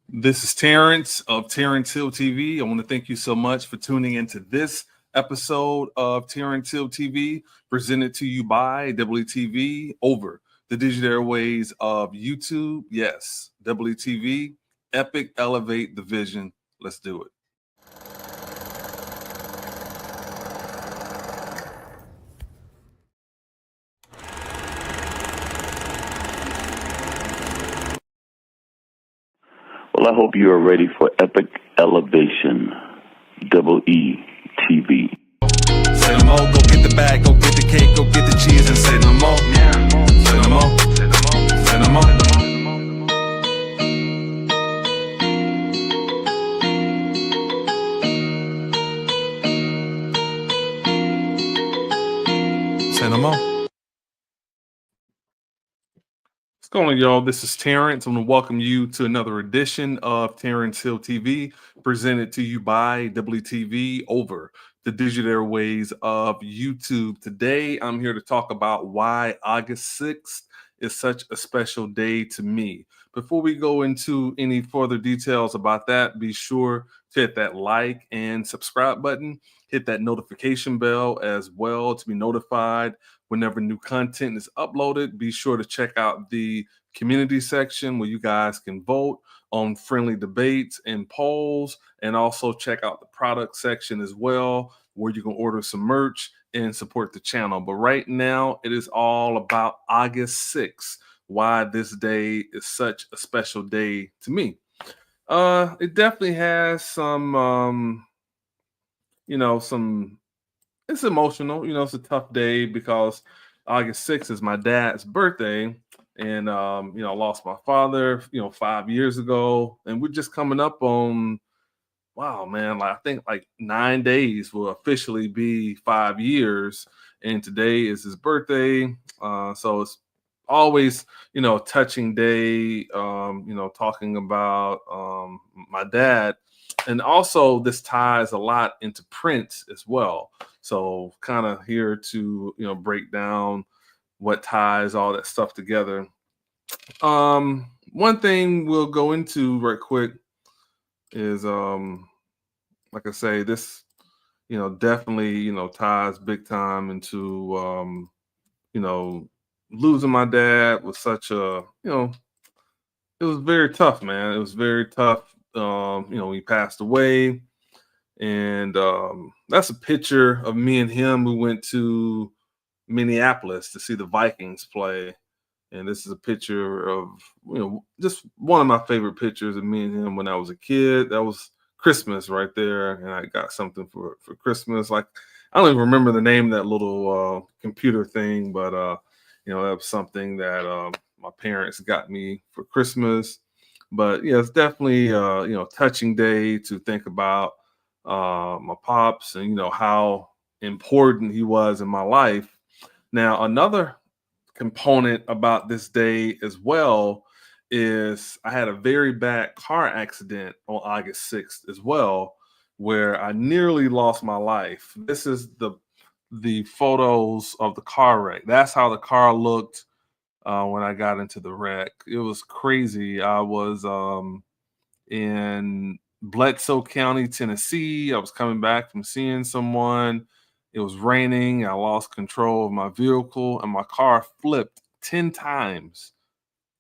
This is Terrance of Terrance Hill TV. I want to thank you so much for tuning into this episode of Terrance Hill TV, presented to you by DoubleETV over the digital airways of YouTube. Yes, DoubleETV, epic, elevate the vision. Let's do it. Well, I hope you are ready for epic elevation. DoubleETV. Say no more, go get the bag, go get the cake, go get the cheese, and say no more. Say no more, say no more. Say no more. What's going on, y'all? This is Terrance. I'm going to welcome you to another edition of Terrance Hill TV, presented to you by DoubleETV over the digital airways of YouTube. Today, I'm here to talk about why August 6th is such a special day to me. Before we go into any further details about that, be sure to hit that like and subscribe button. Hit that notification bell as well to be notified whenever new content is uploaded. Be sure to check out the community section where you guys can vote on friendly debates and polls, and also check out the product section as well, where you can order some merch and support the channel. But right now, it is all about August 6th, why this day is such a special day to me. It definitely has some, it's emotional. It's a tough day because August 6th is my dad's birthday. And, I lost my father, 5 years ago. And we're just coming up on, wow, man, I think 9 days will officially be 5 years. And today is his birthday. So it's always, touching day, talking about my dad. And also this ties a lot into Prince as well. So kind of here to, break down what ties all that stuff together. One thing we'll go into right quick is, like I say, this, definitely, ties big time into, losing my dad was such a, it was very tough, man. It was very tough. He passed away. And that's a picture of me and him. We went to Minneapolis to see the Vikings play. And this is a picture of, just one of my favorite pictures of me and him when I was a kid. That was Christmas right there. And I got something for Christmas. I don't even remember the name of that little computer thing, but, that was something that my parents got me for Christmas. But, yeah, it's definitely, touching day to think about my pops and, how important he was in my life. Now, another component about this day as well is I had a very bad car accident on August 6th as well, where I nearly lost my life. This is the photos of the car wreck. That's how the car looked when I got into the wreck. It was crazy. I was in Bledsoe County, Tennessee. I was coming back from seeing someone. It was raining. I lost control of my vehicle, and my car flipped 10 times,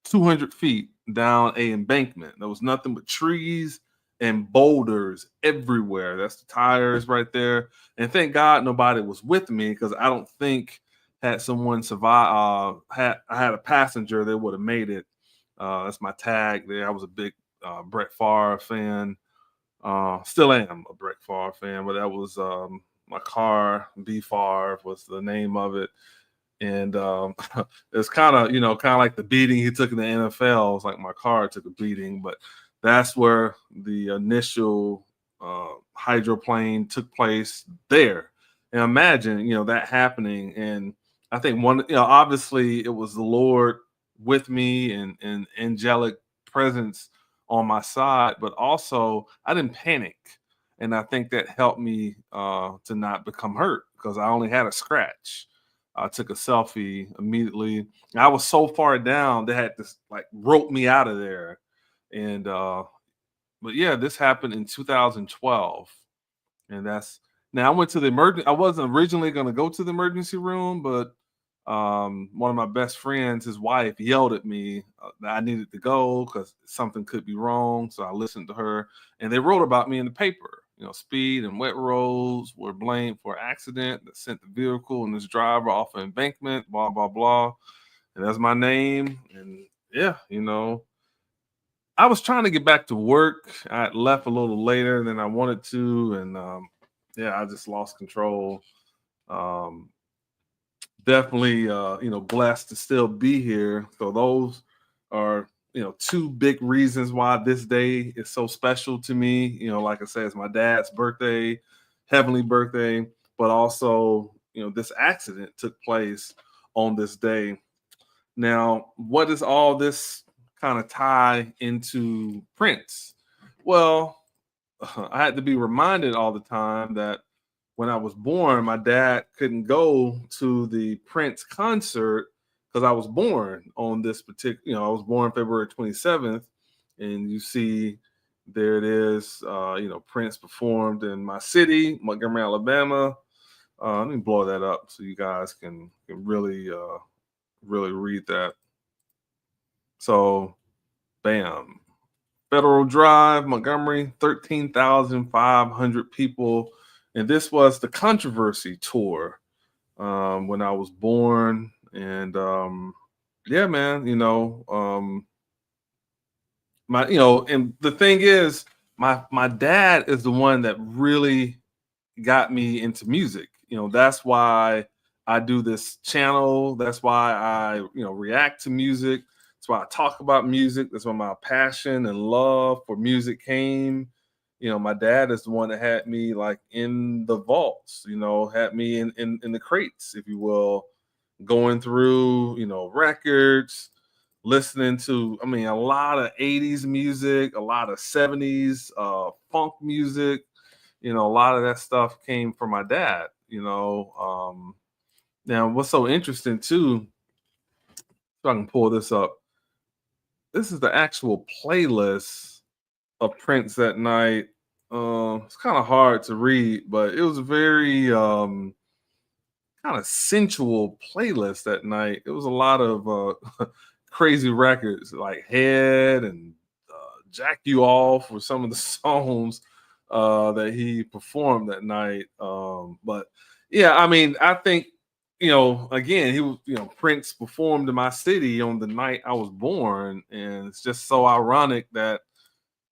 200 feet down a embankment. There was nothing but trees and boulders everywhere. That's the tires right there. And thank God nobody was with me, because I don't think had someone survived, I had a passenger, they would have made it. That's my tag there. I was a big Brett Favre fan. Still am a Brett Favre fan, but that was my car. B Favre was the name of it. And it's kind of like the beating he took in the NFL. It's like my car took a beating, but that's where the initial hydroplane took place there. And imagine, that happening. And I think obviously it was the Lord with me and angelic presence on my side, but also I didn't panic. And I think that helped me to not become hurt, because I only had a scratch. I took a selfie immediately. I was so far down, they had to rope me out of there. And but yeah, this happened in 2012. And that's now I went to the emergency. I wasn't originally going to go to the emergency room, but one of my best friends, his wife, yelled at me that I needed to go because something could be wrong. So I listened to her, and they wrote about me in the paper. You know, speed and wet roads were blamed for accident that sent the vehicle and this driver off an embankment. Blah blah blah, and that's my name. And yeah, you know, I was trying to get back to work. I had left a little later than I wanted to, and yeah, I just lost control. Um, Definitely, you know, blessed to still be here. So those are, you know, two big reasons why this day is so special to me. You know, like I said, it's my dad's birthday, heavenly birthday, but also, you know, this accident took place on this day. Now, what does all this kind of tie into Prince? Well, I had to be reminded all the time that when I was born, my dad couldn't go to the Prince concert because I was born on this particular, you know, I was born February 27th. And you see, there it is, you know, Prince performed in my city, Montgomery, Alabama. Let me blow that up so you guys can really, really read that. So, bam. Federal Drive, Montgomery, 13,500 people. And this was the controversy tour when I was born. And yeah, man, you know, you know, and the thing is, my dad is the one that really got me into music. You know, that's why I do this channel. That's why I, you know, react to music. That's why I talk about music. That's where my passion and love for music came. You know, my dad is the one that had me like in the vaults, you know, had me in the crates, if you will, going through, you know, records, listening to, I mean, a lot of 80s music, a lot of 70s funk music. You know, a lot of that stuff came from my dad. You know, now what's so interesting too, if I can pull this up, this is the actual playlist of Prince that night. It's kind of hard to read, but it was a very kind of sensual playlist that night. It was a lot of crazy records like Head and Jack You Off were some of the songs that he performed that night. But yeah, I mean, I think, you know, again, he was, you know, Prince performed in my city on the night I was born. And it's just so ironic that,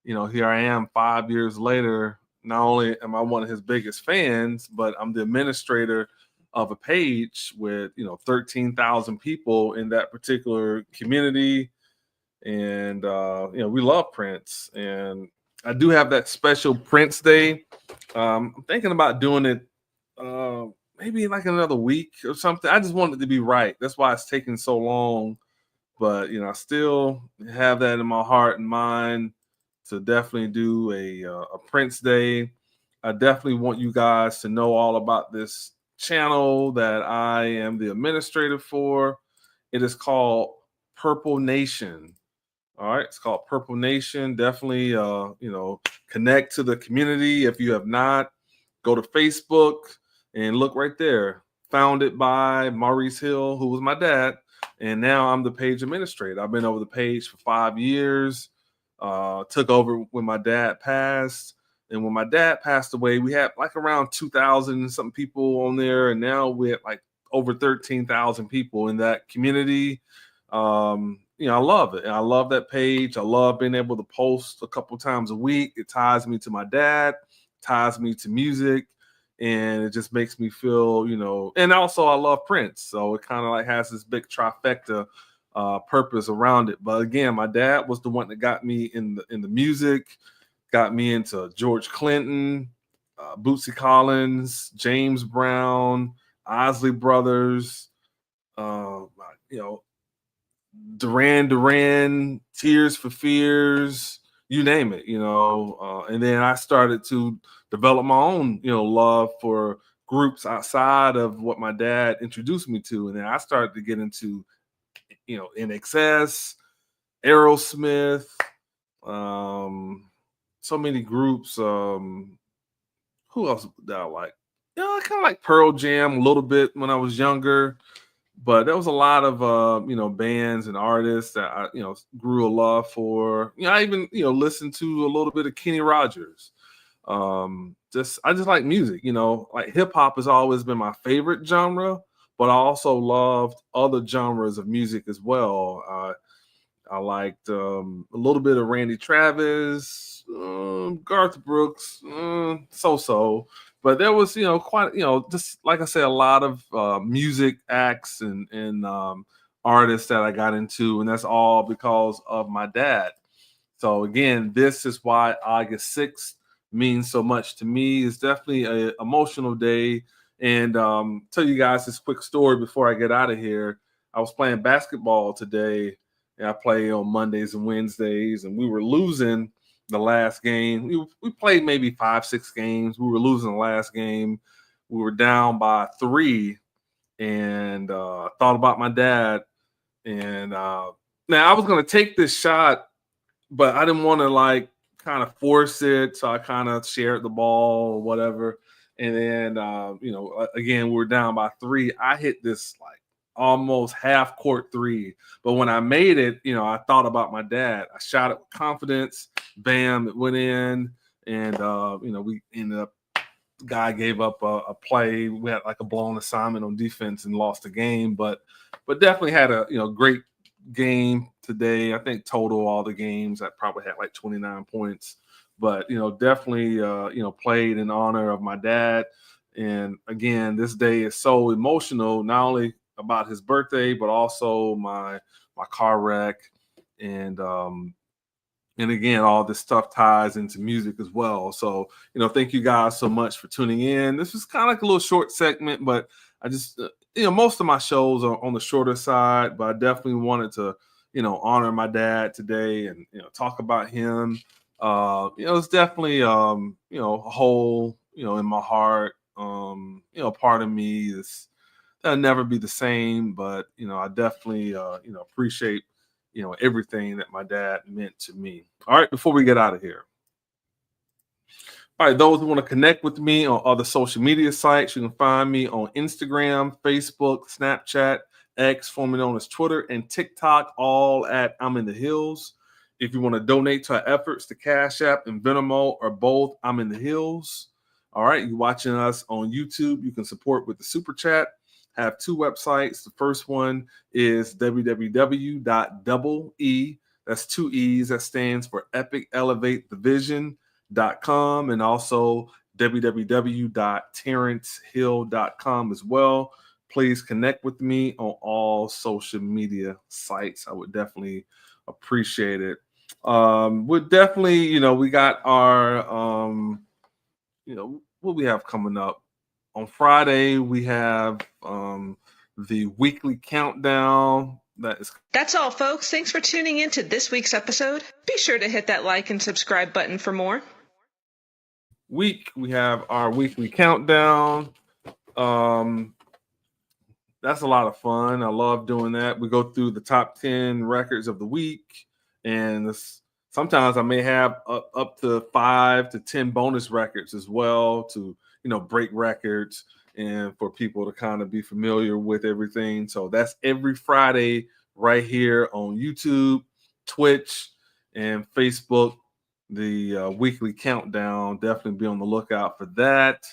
you know, here I am 5 years later. Not only am I one of his biggest fans, but I'm the administrator of a page with, you know, 13,000 people in that particular community. And you know, we love Prince, and I do have that special Prince Day. I'm thinking about doing it maybe like another week or something. I just want it to be right. That's why it's taking so long. But you know, I still have that in my heart and mind to definitely do a Prince Day. I definitely want you guys to know all about this channel that I am the administrator for. It is called Purple Nation. All right, it's called Purple Nation. Definitely, you know, connect to the community. If you have not, go to Facebook and look right there. Founded by Maurice Hill, who was my dad, and now I'm the page administrator. I've been over the page for 5 years. Took over when my dad passed, and when my dad passed away, we had like around 2,000 something people on there, and now we have like over 13,000 people in that community. You know, I love it. And I love that page. I love being able to post a couple times a week. It ties me to my dad, ties me to music, and it just makes me feel, you know, and also I love Prince. So it kind of like has this big trifecta purpose around it. But again, my dad was the one that got me in the music, got me into George Clinton, Bootsy Collins, James Brown, Isley Brothers, you know, Duran Duran, Tears for Fears, you name it, you know. And then I started to develop my own, you know, love for groups outside of what my dad introduced me to. And then I started to get into, you know, NXS, Aerosmith, So many groups. Who else did I like? I kind of like Pearl Jam a little bit when I was younger, but there was a lot of bands and artists that I grew a love for. I even listened to a little bit of Kenny Rogers. I just like music. Like hip hop has always been my favorite genre, but I also loved other genres of music as well. I liked a little bit of Randy Travis, Garth Brooks, so. But there was, quite, just like I said, a lot of music acts and artists that I got into, and that's all because of my dad. So again, this is why August 6th means so much to me. It's definitely an emotional day. And tell you guys this quick story before I get out of here. I was playing basketball today, and I play on Mondays and Wednesdays, and we were losing the last game. We played maybe 5-6 games. We were losing the last game. We were down by 3, and thought about my dad. And now I was going to take this shot, but I didn't want to like kind of force it. So I kind of shared the ball or whatever. And then, again, we were down by 3. I hit this like almost half court 3. But when I made it, I thought about my dad. I shot it with confidence. Bam, it went in. And, we ended up, guy gave up a play. We had like a blown assignment on defense and lost the game, but definitely had a, great game today. I think total all the games I probably had like 29 points, but definitely played in honor of my dad. And again, this day is so emotional, not only about his birthday, but also my car wreck. And again, all this stuff ties into music as well. So, thank you guys so much for tuning in. This was kind of like a little short segment, but I just, most of my shows are on the shorter side, but I definitely wanted to, honor my dad today and, talk about him. It's definitely, a hole, in my heart. Part of me is, that'll never be the same, but, I definitely, appreciate everything that my dad meant to me. All right, before we get out of here. All right, those who want to connect with me on other social media sites, you can find me on Instagram, Facebook, Snapchat, X, formerly known as Twitter, and TikTok, all at I'm in the Hills. If you want to donate to our efforts, the Cash App and Venmo are both I'm in the Hills. All right, you're watching us on YouTube. You can support with the Super Chat. Have 2 websites. The first one is www.double-E. That's 2 E's. That stands for Epic Elevate the Vision.com, and also www.terrancehill.com as well. Please connect with me on all social media sites. I would definitely appreciate it. We're definitely, we got our, what we have coming up. On Friday, we have the weekly countdown. That's all, folks. Thanks for tuning in to this week's episode. Be sure to hit that like and subscribe button for more. We have our weekly countdown. That's a lot of fun. I love doing that. We go through the top 10 records of the week, and sometimes I may have up to 5 to 10 bonus records as well to break records and for people to kind of be familiar with everything. So that's every Friday right here on YouTube, Twitch, and Facebook. The weekly countdown. Definitely be on the lookout for that.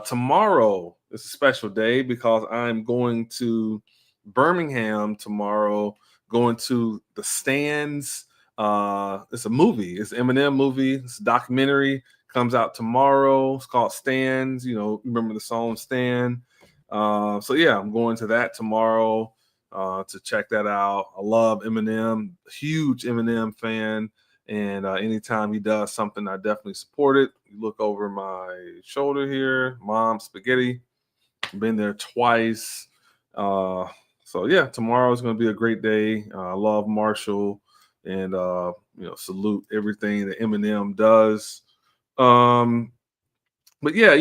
Tomorrow is a special day because I'm going to Birmingham tomorrow, going to the Stands. It's a movie. It's an Eminem movie. It's a documentary. Comes out tomorrow. It's called Stands. Remember the song Stand? So yeah, I'm going to that tomorrow to check that out. I love Eminem. Huge Eminem fan. And anytime he does something, I definitely support it. You look over my shoulder here. Mom Spaghetti. Been there twice. So yeah, tomorrow is going to be a great day. I love Marshall and salute everything that Eminem does. But yeah,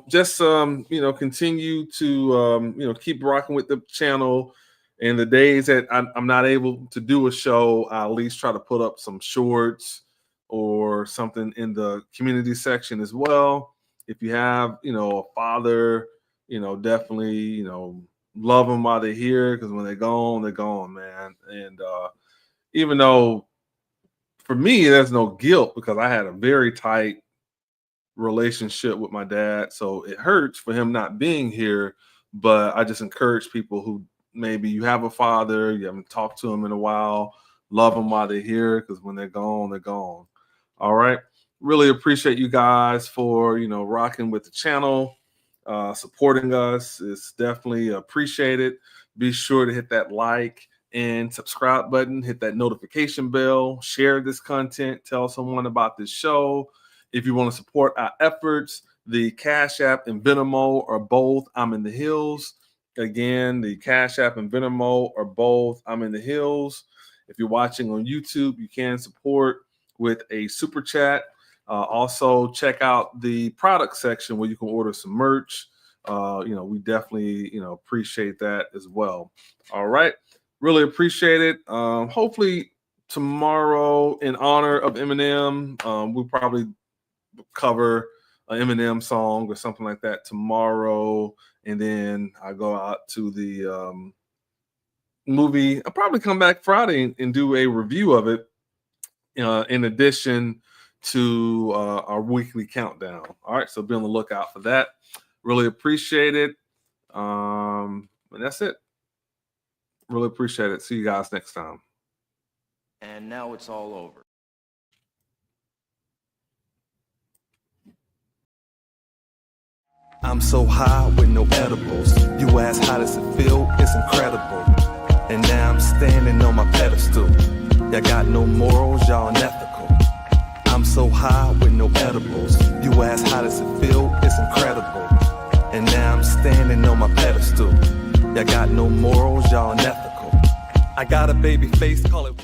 just continue to keep rocking with the channel In the days that I'm not able to do a show, I at least try to put up some shorts or something in the community section as well. If you have, a father, definitely, love them while they're here, because when they're gone, man. And even though for me, there's no guilt, because I had a very tight relationship with my dad. So it hurts for him not being here. But I just encourage people who maybe you have a father, you haven't talked to him in a while, love them while they're here, because when they're gone, they're gone. All right. Really appreciate you guys for, rocking with the channel, supporting us. It's definitely appreciated. Be sure to hit that like and subscribe button, hit that notification bell, share this content, tell someone about this show. If you want to support our efforts, the Cash App and Venmo are both I'm in the Hills. Again, the Cash App and Venmo are both I'm in the Hills. If you're watching on YouTube, you can support with a super chat. Also, check out the product section where you can order some merch. We definitely, appreciate that as well. All right. Really appreciate it. Hopefully tomorrow, in honor of Eminem, we'll probably cover an Eminem song or something like that tomorrow. And then I go out to the movie. I'll probably come back Friday and do a review of it, in addition to our weekly countdown. All right, so be on the lookout for that. Really appreciate it. And that's it. Really appreciate it. See you guys next time. And now it's all over. I'm so high with no edibles. You ask how does it feel? It's incredible. And now I'm standing on my pedestal. Y'all got no morals, y'all unethical. I'm so high with no edibles. You ask how does it feel? It's incredible. And now I'm standing on my pedestal. Y'all got no morals, y'all unethical. I got a baby face, call it